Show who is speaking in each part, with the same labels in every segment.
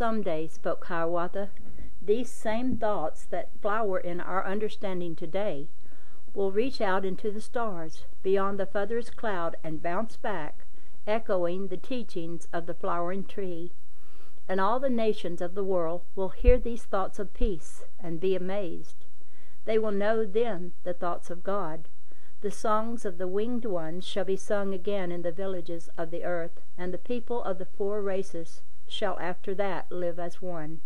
Speaker 1: someday, spoke Hiawatha, these same thoughts that flower in our understanding today will reach out into the stars, beyond the furthest cloud, and bounce back, echoing the teachings of the flowering tree. And all the nations of the world will hear these thoughts of peace and be amazed. They will know then the thoughts of God. The songs of the winged ones shall be sung again in the villages of the earth, and the people of the four races shall after that live as one,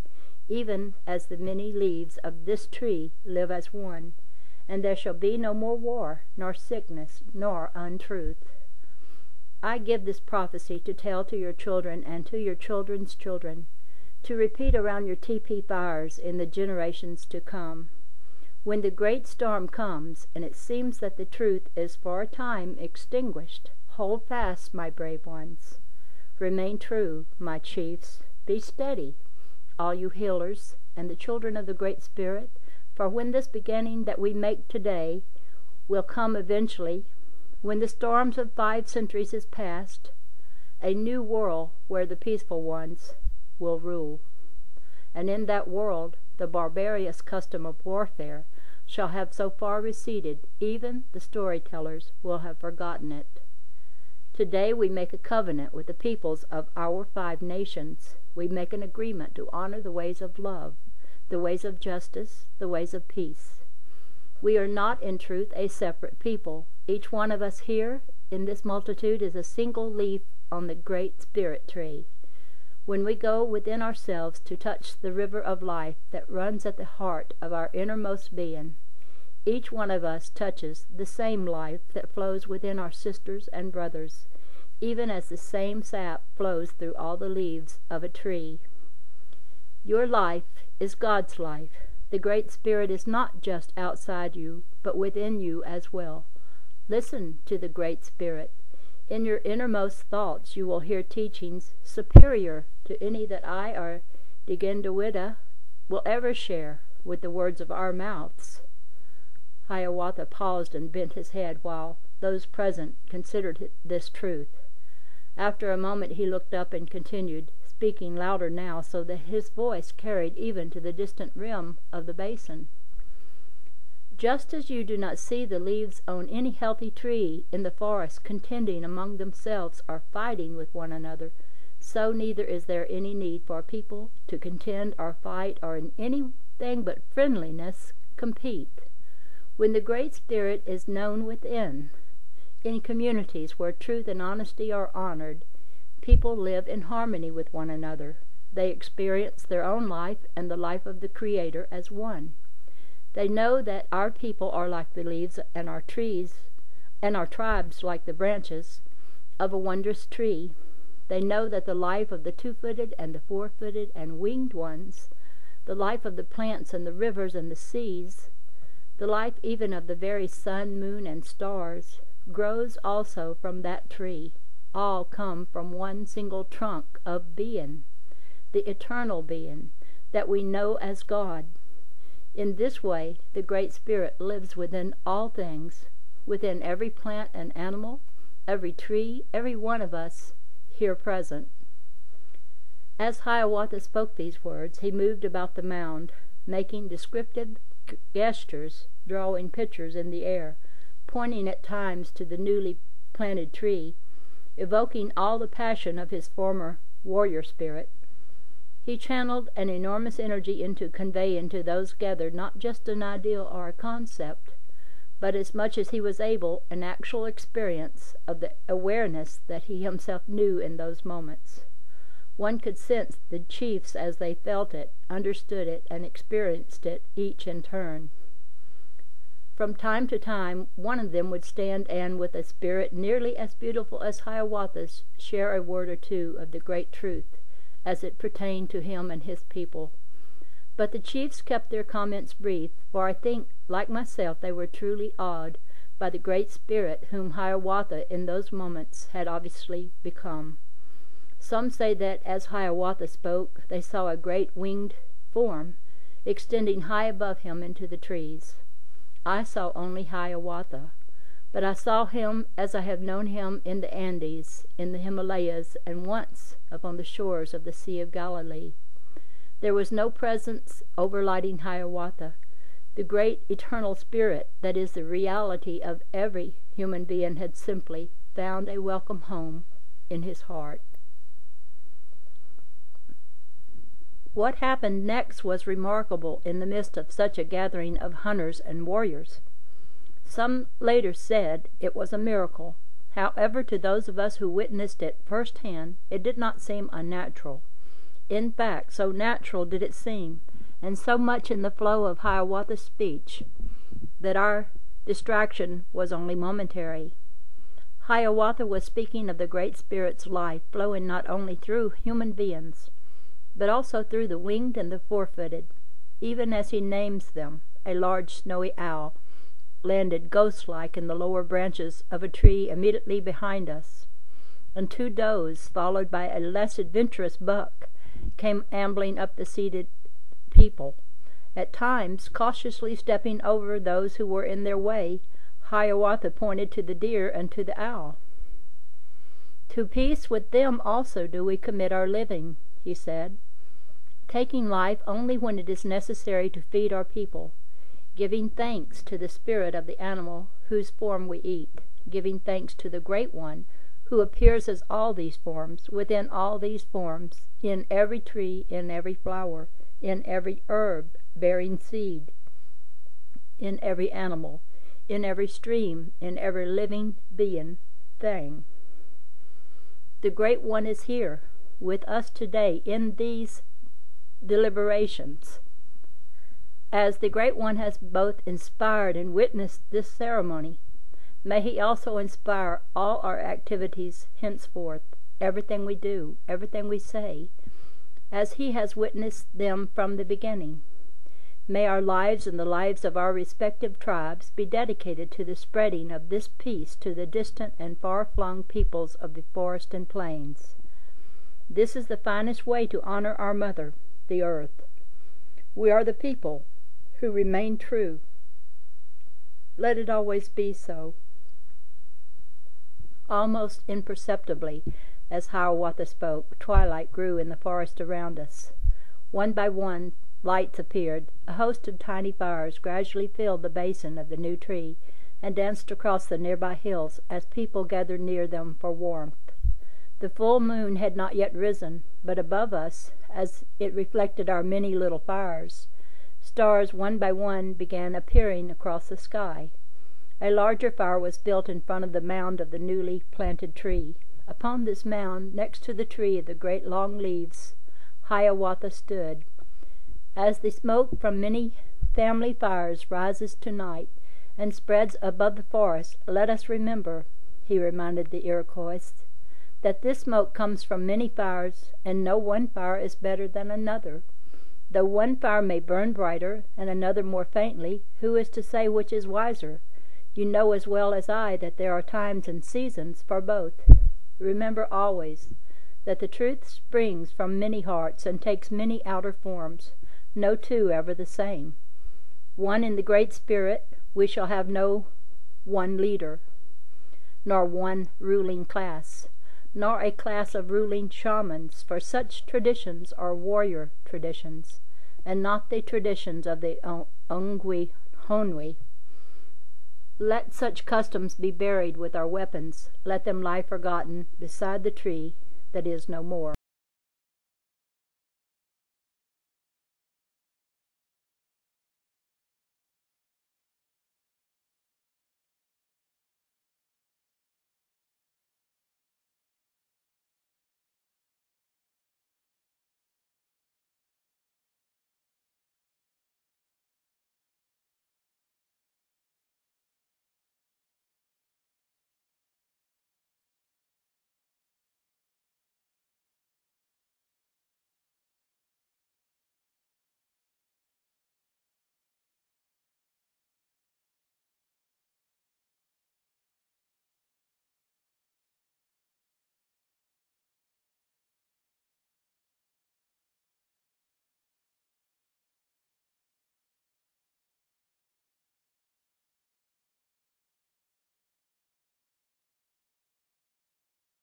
Speaker 1: even as the many leaves of this tree live as one. And there shall be no more war, nor sickness, nor untruth. I give this prophecy to tell to your children and to your children's children, to repeat around your teepee fires in the generations to come. When the great storm comes, and it seems that the truth is for a time extinguished, hold fast, my brave ones. Remain true, my chiefs. Be steady, all you healers and the children of the Great Spirit, for when this beginning that we make today will come eventually, when the storms of 5 centuries is past, a new world where the peaceful ones will rule. And in that world the barbarous custom of warfare shall have so far receded, even the storytellers will have forgotten it. Today we make a covenant with the peoples of our 5 nations. We make an agreement to honor the ways of love, the ways of justice, the ways of peace. We are not in truth a separate people. Each one of us here in this multitude is a single leaf on the Great Spirit tree. When we go within ourselves to touch the river of life that runs at the heart of our innermost being, each one of us touches the same life that flows within our sisters and brothers, even as the same sap flows through all the leaves of a tree. Your life is God's life. The Great Spirit is not just outside you, but within you as well. Listen to the Great Spirit. In your innermost thoughts you will hear teachings superior to any that I or Digendawida will ever share with the words of our mouths. Hiawatha paused and bent his head while those present considered this truth. After a moment he looked up and continued, speaking louder now so that his voice carried even to the distant rim of the basin. Just as you do not see the leaves on any healthy tree in the forest contending among themselves or fighting with one another, so neither is there any need for people to contend or fight or in anything but friendliness compete. When the Great Spirit is known within, in communities where truth and honesty are honored, people live in harmony with one another. They experience their own life and the life of the Creator as one. They know that our people are like the leaves and our trees, and our tribes like the branches of a wondrous tree. They know that the life of the 2-footed and the 4-footed and winged ones, the life of the plants and the rivers and the seas, the life even of the very sun, moon, and stars, grows also from that tree. All come from one single trunk of being, the eternal being that we know as God. In this way, the Great Spirit lives within all things, within every plant and animal, every tree, every one of us here present. As Hiawatha spoke these words, he moved about the mound, making descriptive gestures, drawing pictures in the air, pointing at times to the newly planted tree, evoking all the passion of his former warrior spirit. He channeled an enormous energy into conveying to those gathered not just an ideal or a concept, but as much as he was able, an actual experience of the awareness that he himself knew in those moments. One could sense the chiefs as they felt it, understood it, and experienced it, each in turn. From time to time, one of them would stand and, with a spirit nearly as beautiful as Hiawatha's, share a word or two of the great truth, as it pertained to him and his people. But the chiefs kept their comments brief, for I think, like myself, they were truly awed by the Great Spirit whom Hiawatha in those moments had obviously become. Some say that as Hiawatha spoke, they saw a great winged form extending high above him into the trees. I saw only Hiawatha, but I saw him as I have known him in the Andes, in the Himalayas, and once upon the shores of the Sea of Galilee. There was no presence overlighting Hiawatha, the great eternal spirit that is the reality of every human being had simply found a welcome home in his heart. What happened next was remarkable in the midst of such a gathering of hunters and warriors. Some later said it was a miracle. However, to those of us who witnessed it firsthand, it did not seem unnatural. In fact, so natural did it seem, and so much in the flow of Hiawatha's speech, that our distraction was only momentary. Hiawatha was speaking of the Great Spirit's life flowing not only through human beings, but also through the winged and the four-footed, even as he names them. A large snowy owl landed ghost-like in the lower branches of a tree immediately behind us, and 2 does, followed by a less adventurous buck, came ambling up the seated people. At times, cautiously stepping over those who were in their way, Hiawatha pointed to the deer and to the owl. "To peace with them also do we commit our living," he said, "taking life only when it is necessary to feed our people, giving thanks to the spirit of the animal whose form we eat, giving thanks to the Great One who appears as all these forms, within all these forms, in every tree, in every flower, in every herb bearing seed, in every animal, in every stream, in every living being thing. The Great One is here with us today in these deliberations. As the Great One has both inspired and witnessed this ceremony, may he also inspire all our activities henceforth, everything we do, everything we say, as he has witnessed them from the beginning. May our lives and the lives of our respective tribes be dedicated to the spreading of this peace to the distant and far-flung peoples of the forest and plains. This is the finest way to honor our mother, the earth. We are the people who remain true. Let it always be so." Almost imperceptibly, as Hiawatha spoke, twilight grew in the forest around us. One by one, lights appeared. A host of tiny fires gradually filled the basin of the new tree and danced across the nearby hills as people gathered near them for warmth. The full moon had not yet risen, but above us, as it reflected our many little fires, stars one by one began appearing across the sky. A larger fire was built in front of the mound of the newly planted tree. Upon this mound, next to the tree of the great long leaves, Hiawatha stood. As the smoke from many family fires rises tonight and spreads above the forest, let us remember, he reminded the Iroquois, that this smoke comes from many fires, and no one fire is better than another. Though one fire may burn brighter, and another more faintly, who is to say which is wiser? You know as well as I that there are times and seasons for both. Remember always that the truth springs from many hearts and takes many outer forms, no two ever the same. One in the Great Spirit, we shall have no one leader, nor one ruling class, nor a class of ruling shamans, for such traditions are warrior traditions, and not the traditions of the Ongwi Honwi. Let such customs be buried with our weapons. Let them lie forgotten beside the tree that is no more.